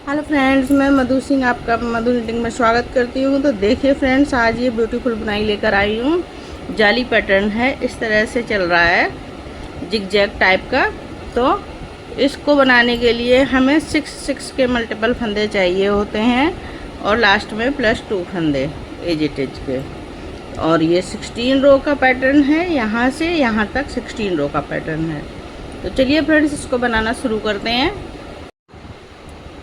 Hello friends, मैं मधु सिंह आपका मधु knitting में स्वागत करती हूँ। तो देखिए फ्रेंड्स, आज ये ब्यूटीफुल बुनाई लेकर आई हूँ। जाली पैटर्न है, इस तरह से चल रहा है जिग जैग टाइप का। तो इसको बनाने के लिए हमें 6 के मल्टीपल फंदे चाहिए होते हैं और लास्ट में +2 फंदे एज इट इज के। और ये 16 रो का पैटर्न है, यहाँ से यहाँ तक 16 रो का पैटर्न है। तो चलिए फ्रेंड्स, इसको बनाना शुरू करते हैं।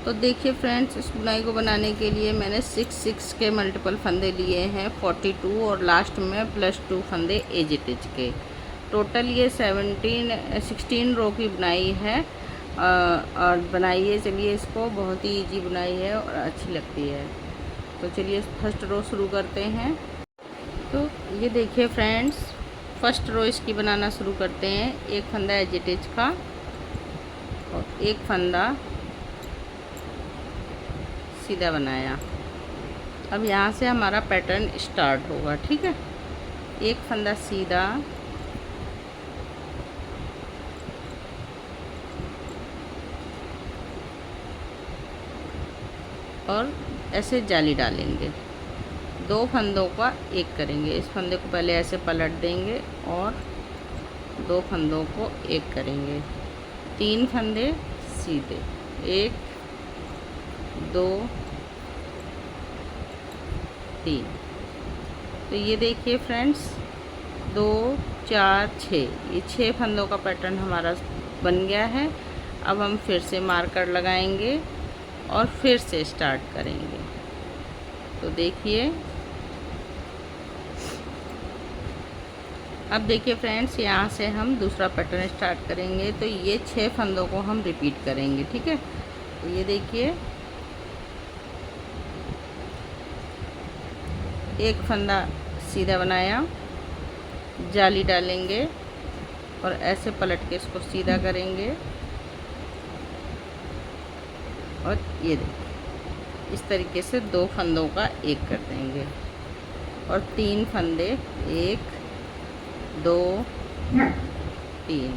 तो देखिए फ्रेंड्स, इस बुनाई को बनाने के लिए मैंने 6 के मल्टीपल फंदे लिए हैं 42 और लास्ट में +2 फंदे एज इट इज के। टोटल ये 16 रो की बुनाई है। और बनाइए, चलिए इसको, बहुत ही इजी बुनाई है और अच्छी लगती है। तो चलिए फर्स्ट रो शुरू करते हैं। तो ये देखिए फ्रेंड्स, फर्स्ट रो इसकी बनाना शुरू करते हैं। एक फंदा एज इट इज का और एक फंदा सीधा बनाया। अब यहाँ से हमारा पैटर्न स्टार्ट होगा, ठीक है। एक फंदा सीधा और ऐसे जाली डालेंगे। 2 फंदों का एक करेंगे। इस फंदे को पहले ऐसे पलट देंगे और 2 फंदों को एक करेंगे। 3 फंदे सीधे, 1 2 3। तो ये देखिए फ्रेंड्स, 2 4 6, ये 6 फंदों का पैटर्न हमारा बन गया है। अब हम फिर से मार्कर लगाएंगे और फिर से स्टार्ट करेंगे। तो देखिए, अब देखिए फ्रेंड्स, यहाँ से हम दूसरा पैटर्न स्टार्ट करेंगे। तो ये 6 फंदों को हम रिपीट करेंगे, ठीक है। तो ये देखिए, एक फंदा सीधा बनाया, जाली डालेंगे और ऐसे पलट के इसको सीधा करेंगे। और ये देखिए, इस तरीके से 2 फंदों का एक कर देंगे और 3 फंदे, 1 2 3।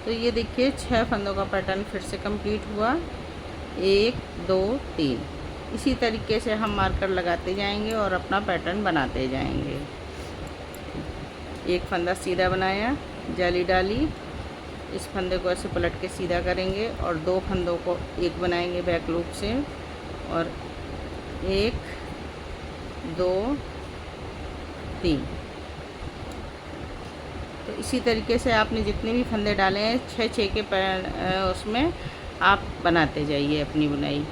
तो ये देखिए, 6 फंदों का पैटर्न फिर से कंप्लीट हुआ। 1 2 3। इसी तरीके से हम मार्कर लगाते जाएंगे और अपना पैटर्न बनाते जाएंगे। एक फंदा सीधा बनाया, जाली डाली, इस फंदे को ऐसे पलट के सीधा करेंगे और 2 फंदों को एक बनाएंगे बैक लूप से। और 1 2 3। तो इसी तरीके से आपने जितने भी फंदे डाले हैं 6 के उसमें आप बनाते जाइए अपनी बुनाई।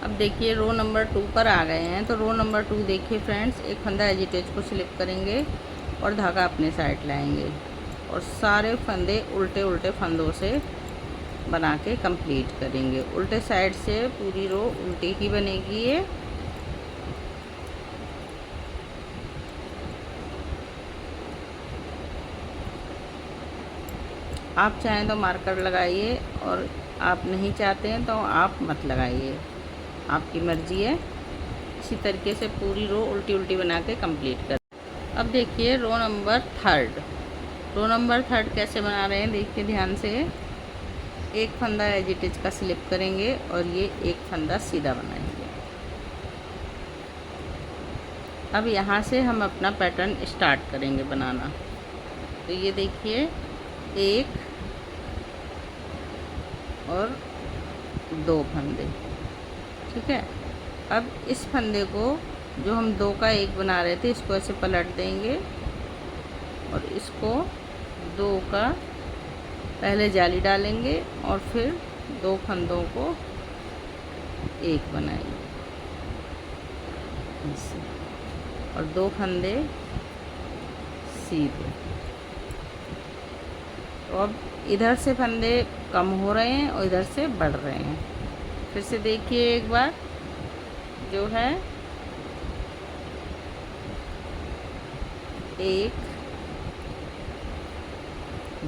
अब देखिए, रो नंबर 2 पर आ गए हैं। तो रो नंबर 2 देखिए फ्रेंड्स, एक फंदा एज इट इज को स्लिप करेंगे और धागा अपने साइड लाएंगे और सारे फंदे उल्टे उल्टे फंदों से बना के कंप्लीट करेंगे। उल्टे साइड से पूरी रो उल्टी ही बनेगी ये। आप चाहें तो मार्कर लगाइए और आप नहीं चाहते हैं तो आप मत लगाइए, आपकी मर्ज़ी है। इसी तरीके से पूरी रो उल्टी उल्टी बना के कंप्लीट कर। अब देखिए रो नंबर 3। रो नंबर 3 कैसे बना रहे हैं, देखिए ध्यान से। एक फंदा एज इट इज का स्लिप करेंगे और ये एक फंदा सीधा बनाएंगे। अब यहाँ से हम अपना पैटर्न स्टार्ट करेंगे बनाना। तो ये देखिए, 1 और 2 फंदे, ठीक है। अब इस फंदे को, जो हम 2 का एक बना रहे थे, इसको ऐसे पलट देंगे और इसको 2 का पहले जाली डालेंगे और फिर 2 फंदों को एक बनाएंगे ऐसे, और 2 फंदे सीधे। तो अब इधर से फंदे कम हो रहे हैं और इधर से बढ़ रहे हैं। फिर से देखिए एक बार, जो है 1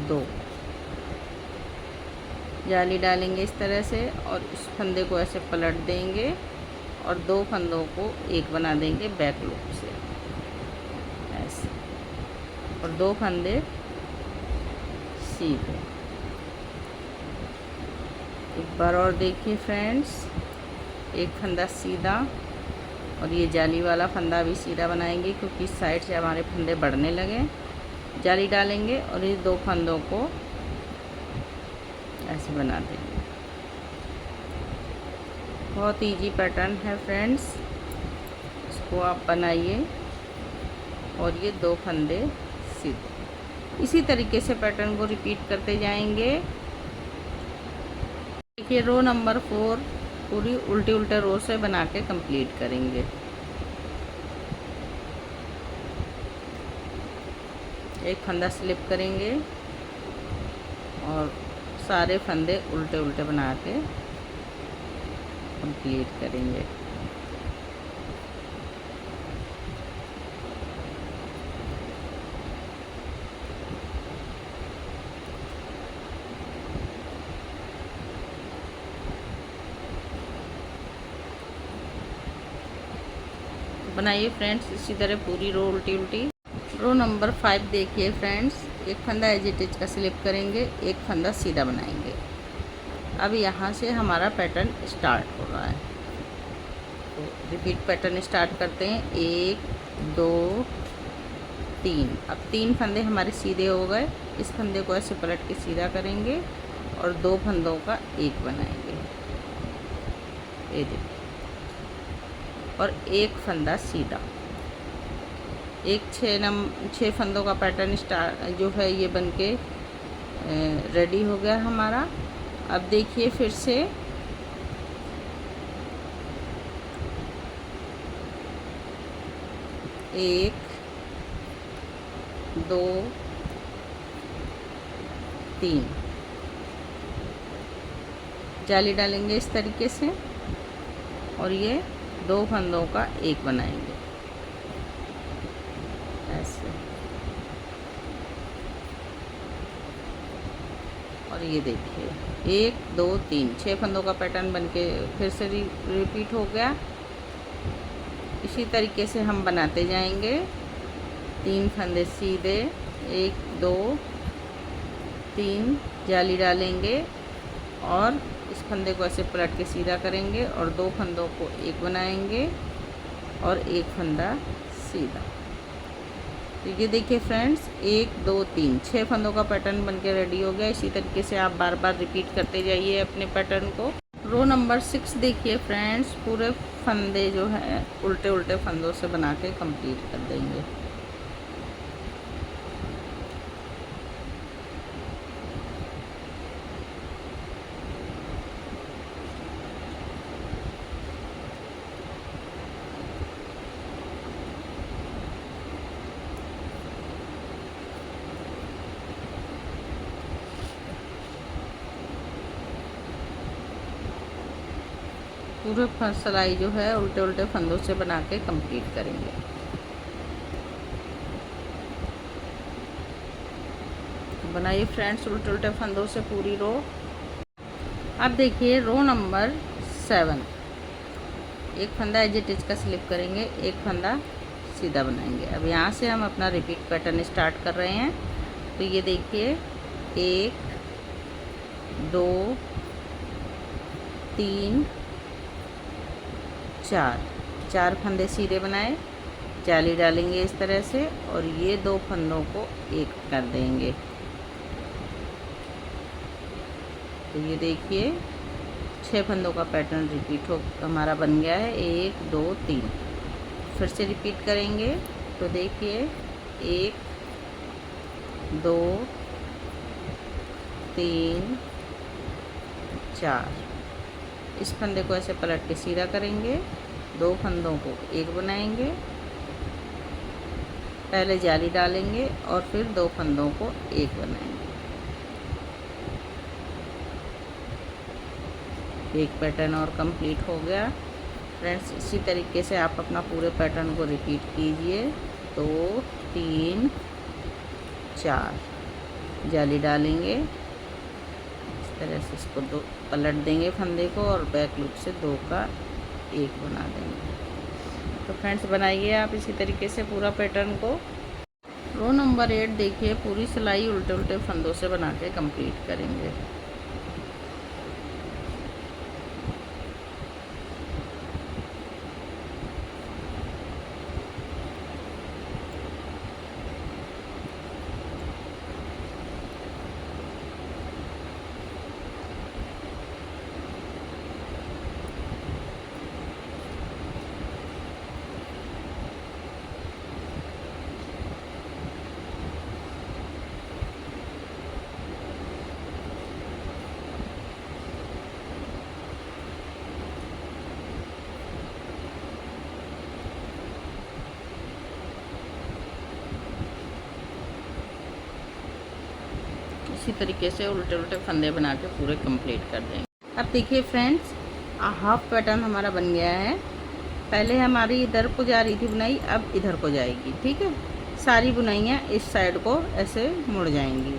2, जाली डालेंगे इस तरह से और इस फंदे को ऐसे पलट देंगे और 2 फंदों को एक बना देंगे बैक लूप से ऐसे, और 2 फंदे सीधे। एक बार और देखिए फ्रेंड्स, एक फंदा सीधा और ये जाली वाला फंदा भी सीधा बनाएंगे, क्योंकि इस साइड से हमारे फंदे बढ़ने लगे। जाली डालेंगे और इस दो फंदों को ऐसे बना देंगे। बहुत इजी पैटर्न है फ्रेंड्स, इसको आप बनाइए। और ये दो फंदे सीधे, इसी तरीके से पैटर्न को रिपीट करते जाएंगे। देखिए रो नंबर 4 पूरी उल्टे उल्टे रो से बना के कंप्लीट करेंगे। एक फंदा स्लिप करेंगे और सारे फंदे उल्टे उल्टे बना के कंप्लीट करेंगे। बनाइए फ्रेंड्स इसी तरह पूरी रो उल्टी उल्टी। रो नंबर 5 देखिए फ्रेंड्स, एक फंदा एज इट इज का स्लिप करेंगे, एक फंदा सीधा बनाएंगे। अब यहाँ से हमारा पैटर्न स्टार्ट हो रहा है, तो रिपीट पैटर्न स्टार्ट करते हैं। 1 2 3। अब 3 फंदे हमारे सीधे हो गए। इस फंदे को ऐसे पलट के सीधा करेंगे और 2 फंदों का एक बनाएंगे, ये देखिए, और एक फंदा सीधा। एक 6 फंदों का पैटर्न स्टार्ट जो है ये बन के रेडी हो गया हमारा। अब देखिए फिर से एक 2 3 जाली डालेंगे इस तरीके से और ये 2 फंदों का एक बनाएंगे ऐसे। और ये देखिए 1 2 3 6 फंदों का पैटर्न बनके फिर से रिपीट हो गया। इसी तरीके से हम बनाते जाएंगे। 3 फंदे सीधे, 1 2 3 जाली डालेंगे और इस फंदे को ऐसे पलट के सीधा करेंगे और 2 फंदों को एक बनाएंगे और एक फंदा सीधा। तो ये देखिए फ्रेंड्स 1 2 3 6 फंदों का पैटर्न बनके रेडी हो गया। इसी तरीके से आप बार बार रिपीट करते जाइए अपने पैटर्न को। रो नंबर 6 देखिए फ्रेंड्स, पूरे फंदे जो है उल्टे उल्टे फंदों से बना के कंप्लीट कर देंगे। पूरे सिलाई जो है उल्टे उल्टे फंदों से बना के कंप्लीट करेंगे। बनाइए फ्रेंड्स उल्टे उल्टे फंदों से पूरी रो। अब देखिए रो नंबर 7, एक फंदा एज इट इज का स्लिप करेंगे, एक फंदा सीधा बनाएंगे। अब यहाँ से हम अपना रिपीट पैटर्न स्टार्ट कर रहे हैं। तो ये देखिए 1 2 3 4 फंदे सीधे बनाए, जाली डालेंगे इस तरह से और ये 2 फंदों को एक कर देंगे। तो ये देखिए 6 फंदों का पैटर्न रिपीट हो हमारा बन गया है। 1 2 3 फिर से रिपीट करेंगे। तो देखिए 1 2 3 4 इस फंदे को ऐसे पलट के सीधा करेंगे, 2 फंदों को एक बनाएंगे, पहले जाली डालेंगे और फिर 2 फंदों को एक बनाएंगे। एक पैटर्न और कंप्लीट हो गया फ्रेंड्स। इसी तरीके से आप अपना पूरे पैटर्न को रिपीट कीजिए। 2 3 4 जाली डालेंगे इस तरह से, इसको 2 पलट देंगे फंदे को और बैक लूप से 2 का एक बना देंगे। तो फ्रेंड्स बनाइए आप इसी तरीके से पूरा पैटर्न को। रो नंबर 8 देखिए, पूरी सिलाई उल्टे उल्टे फंदों से बना के कंप्लीट करेंगे। इसी तरीके से उल्टे उल्टे फंदे बना के पूरे कंप्लीट कर देंगे। अब देखिए फ्रेंड्स, हाफ पैटर्न हमारा बन गया है। पहले हमारी इधर को जा रही थी बुनाई, अब इधर को जाएगी। ठीक है, सारी बुनाइयाँ इस साइड को ऐसे मुड़ जाएंगी।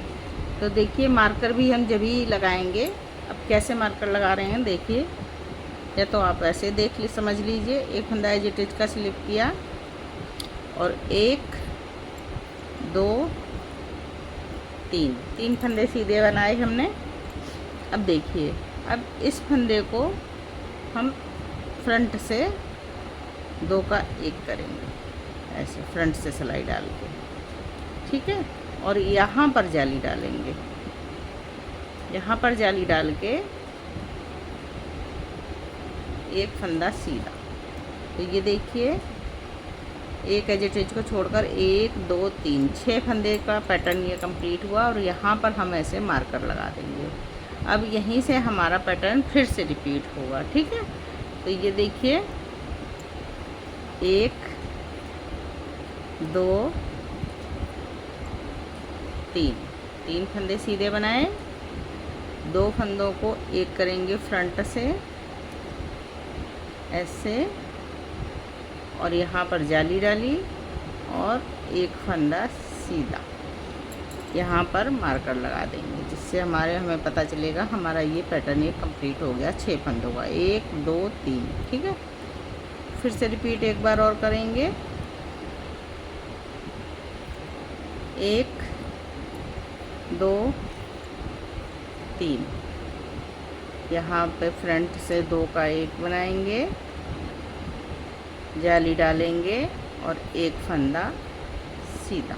तो देखिए मार्कर भी हम जब ही लगाएंगे। अब कैसे मार्कर लगा रहे हैं देखिए, या तो आप ऐसे समझ लीजिए। एक फंदा एज इट इज का स्लिप किया और 1 2 3 फंदे सीधे बनाए हमने। अब देखिए, अब इस फंदे को हम फ्रंट से 2 का 1 करेंगे, ऐसे फ्रंट से सिलाई डाल के। ठीक है, और यहाँ पर जाली डालेंगे, यहाँ पर जाली डाल के एक फंदा सीधा। तो ये देखिए, एक एज इट इज को छोड़कर 1 2 3 6 फंदे का पैटर्न ये कंप्लीट हुआ। और यहाँ पर हम ऐसे मार्कर लगा देंगे। अब यहीं से हमारा पैटर्न फिर से रिपीट होगा। ठीक है, तो ये देखिए 1 2 3 फंदे सीधे बनाए, 2 फंदों को 1 करेंगे फ्रंट से ऐसे, और यहाँ पर जाली डाली और एक फंदा सीधा यहाँ पर मार्कर लगा देंगे, जिससे हमें पता चलेगा हमारा ये पैटर्न ये कंप्लीट हो गया 6 फंदों का। 1 2 3। ठीक है, फिर से रिपीट एक बार और करेंगे। 1 2 3, यहाँ पे फ्रंट से 2 का 1 बनाएंगे, जाली डालेंगे और एक फंदा सीधा।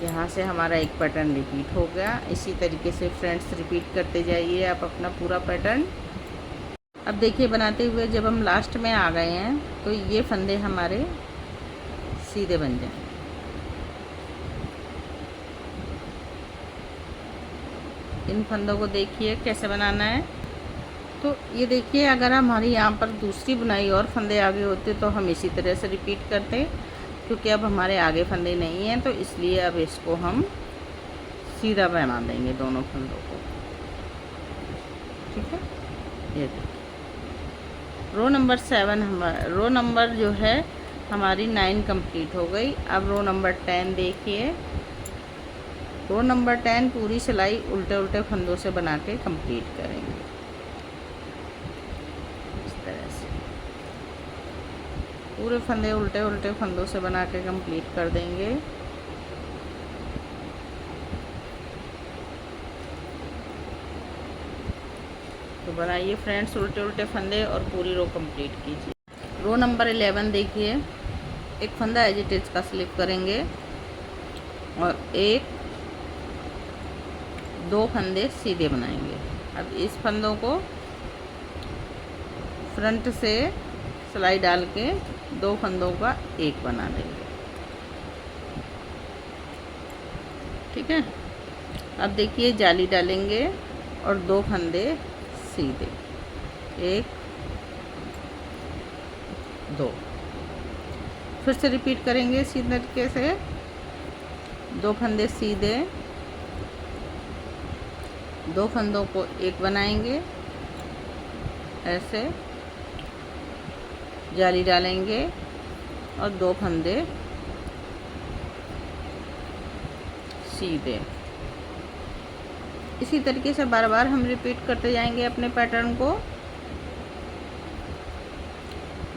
यहाँ से हमारा एक पैटर्न रिपीट हो गया। इसी तरीके से फ्रेंड्स रिपीट करते जाइए आप अपना पूरा पैटर्न। अब देखिए बनाते हुए जब हम लास्ट में आ गए हैं तो ये फंदे हमारे सीधे बन जाएंगे। इन फंदों को देखिए कैसे बनाना है। तो ये देखिए, अगर हमारी यहाँ पर दूसरी बुनाई और फंदे आगे होते तो हम इसी तरह से रिपीट करते, क्योंकि अब हमारे आगे फंदे नहीं हैं तो इसलिए अब इसको हम सीधा बना देंगे दोनों फंदों को। ठीक है, ये देखिए रो नंबर 7 रो नंबर जो है हमारी 9 कंप्लीट हो गई। अब रो नंबर 10 देखिए, रो नंबर 10 पूरी सिलाई उल्टे उल्टे फंदों से बना के कंप्लीट करेंगे। इस तरह से पूरे फंदे उल्टे उल्टे फंदों से बना के कंप्लीट कर देंगे। तो बनाइए फ्रेंड्स उल्टे उल्टे फंदे और पूरी रो कंप्लीट कीजिए। रो नंबर 11 देखिए, एक फंदा एज इट इज का स्लिप करेंगे और 2 फंदे सीधे बनाएंगे। अब इस फंदों को फ्रंट से सिलाई डाल के 2 फंदों का 1 बना देंगे। ठीक है, अब देखिए जाली डालेंगे और 2 फंदे सीधे, 1 2। फिर से रिपीट करेंगे इसी तरीके से, 2 फंदे सीधे, 2 फंदों को 1 बनाएंगे ऐसे, जाली डालेंगे और 2 फंदे सीधे। इसी तरीके से बार बार हम रिपीट करते जाएंगे अपने पैटर्न को।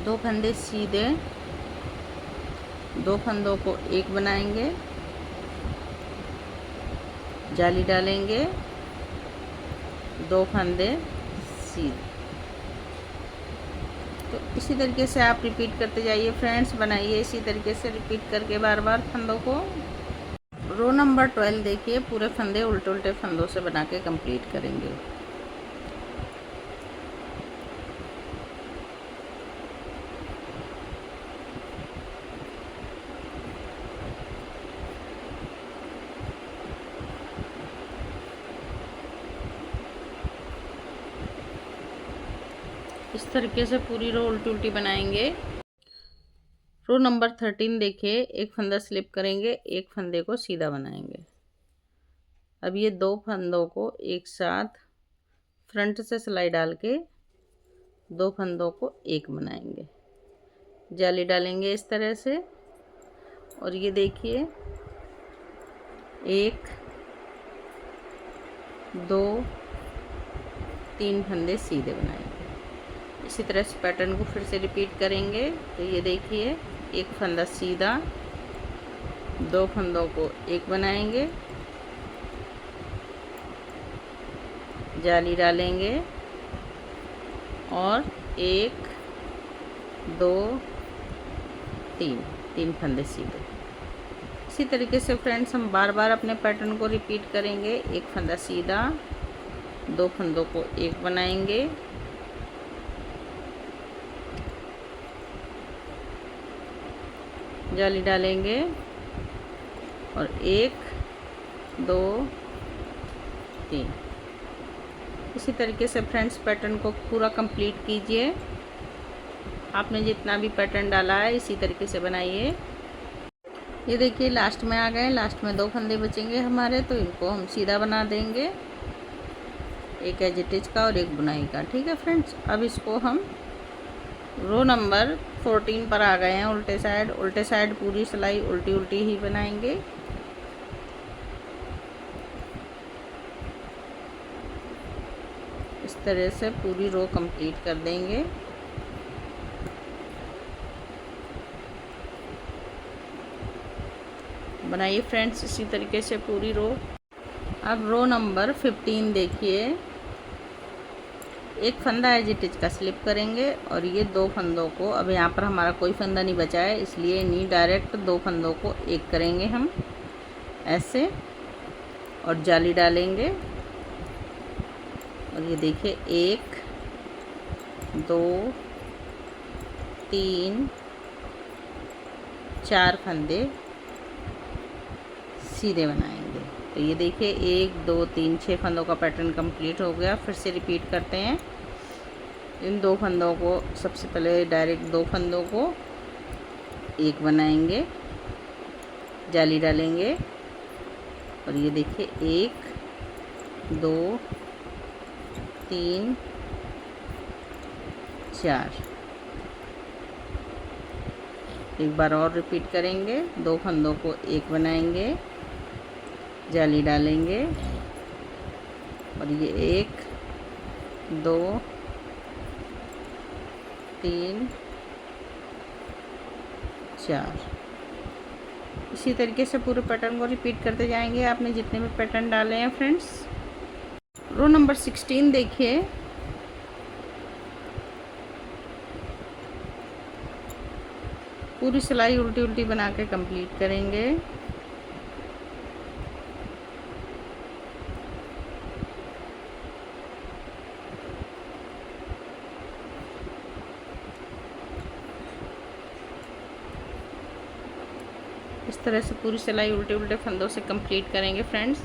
2 फंदे सीधे, 2 फंदों को 1 बनाएंगे, जाली डालेंगे, 2 फंदे सीधे। तो इसी तरीके से आप रिपीट करते जाइए फ्रेंड्स, बनाइए इसी तरीके से रिपीट करके बार बार फंदों को। रो नंबर 12 देखिए, पूरे फंदे उल्टे उल्टे फंदों से बना के कंप्लीट करेंगे। इस तरीके से पूरी रो उल्टी उल्टी बनाएंगे। रो नंबर 13 देखिए, एक फंदा स्लिप करेंगे, एक फंदे को सीधा बनाएंगे। अब ये 2 फंदों को एक साथ फ्रंट से सिलाई डाल के 2 फंदों को एक बनाएंगे, जाली डालेंगे इस तरह से। और ये देखिए 1 2 3 फंदे सीधे बनाएंगे। इसी तरह से पैटर्न को फिर से रिपीट करेंगे। तो ये देखिए एक फंदा सीधा, 2 फंदों को एक बनाएंगे, जाली डालेंगे और 1 2 3 फंदे सीधे। इसी तरीके से फ्रेंड्स हम बार बार अपने पैटर्न को रिपीट करेंगे। एक फंदा सीधा, 2 फंदों को एक बनाएंगे, जाली डालेंगे और 1 2 3। इसी तरीके से फ्रेंड्स पैटर्न को पूरा कंप्लीट कीजिए। आपने जितना भी पैटर्न डाला है इसी तरीके से बनाइए। ये देखिए लास्ट में आ गए, लास्ट में 2 फंदे बचेंगे हमारे, तो इनको हम सीधा बना देंगे, एक एजिटिज का और एक बुनाई का। ठीक है फ्रेंड्स, अब इसको हम रो नंबर 14 पर आ गए हैं। उल्टे साइड पूरी सिलाई उल्टी उल्टी ही बनाएंगे। इस तरह से पूरी रो कंप्लीट कर देंगे। बनाइए फ्रेंड्स इसी तरीके से पूरी रो। अब रो नंबर 15 देखिए, एक फंदा एजिटिज का स्लिप करेंगे और ये 2 फंदों को, अब यहाँ पर हमारा कोई फंदा नहीं बचा है इसलिए नहीं, डायरेक्ट 2 फंदों को एक करेंगे हम ऐसे और जाली डालेंगे। और ये देखिए 1 2 3 4 फंदे सीधे बनाएंगे। तो ये देखिए 1 2 3 6 फंदों का पैटर्न कंप्लीट हो गया। फिर से रिपीट करते हैं। इन 2 फंदों को सबसे पहले डायरेक्ट 2 फंदों को एक बनाएंगे, जाली डालेंगे और ये देखिए 1 2 3 4। एक बार और रिपीट करेंगे। 2 फंदों को एक बनाएंगे, जाली डालेंगे और ये 1 2 3 4। इसी तरीके से पूरे पैटर्न को रिपीट करते जाएंगे आपने जितने भी पैटर्न डाले हैं फ्रेंड्स। रो नंबर 16 देखिए, पूरी सिलाई उल्टी उल्टी बना के कंप्लीट करेंगे। इस तरह से पूरी सिलाई उल्टे उल्टे फंदों से कंप्लीट करेंगे फ्रेंड्स।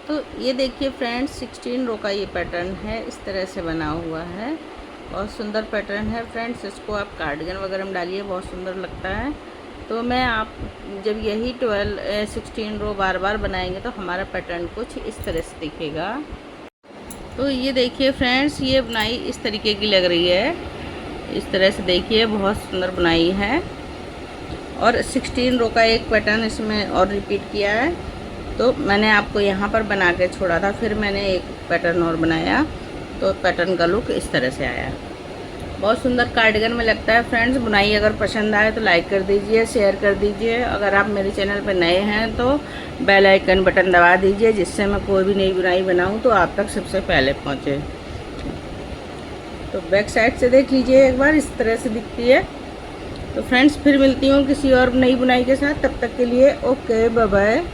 तो ये देखिए फ्रेंड्स 16 रो का ये पैटर्न है, इस तरह से बना हुआ है। बहुत सुंदर पैटर्न है फ्रेंड्स, इसको आप कार्डिगन वगैरह में डालिए, बहुत सुंदर लगता है। तो मैं आप जब यही 16 रो बार बार बनाएंगे तो हमारा पैटर्न कुछ इस तरह से दिखेगा। तो ये देखिए फ्रेंड्स, ये बुनाई इस तरीके की लग रही है। इस तरह से देखिए बहुत सुंदर बुनाई है। और 16 रो का एक पैटर्न इसमें और रिपीट किया है। तो मैंने आपको यहाँ पर बना के छोड़ा था, फिर मैंने एक पैटर्न और बनाया, तो पैटर्न का लुक इस तरह से आया। बहुत सुंदर कार्डिगन में लगता है फ्रेंड्स। बुनाई अगर पसंद आए तो लाइक कर दीजिए, शेयर कर दीजिए। अगर आप मेरे चैनल पर नए हैं तो बेल आइकन बटन दबा दीजिए, जिससे मैं कोई भी नई बुनाई बनाऊं तो आप तक सबसे पहले पहुंचे। तो बैक साइड से देख लीजिए एक बार, इस तरह से दिखती है। तो फ्रेंड्स फिर मिलती हूँ किसी और नई बुनाई के साथ, तब तक के लिए ओके बाय बाय।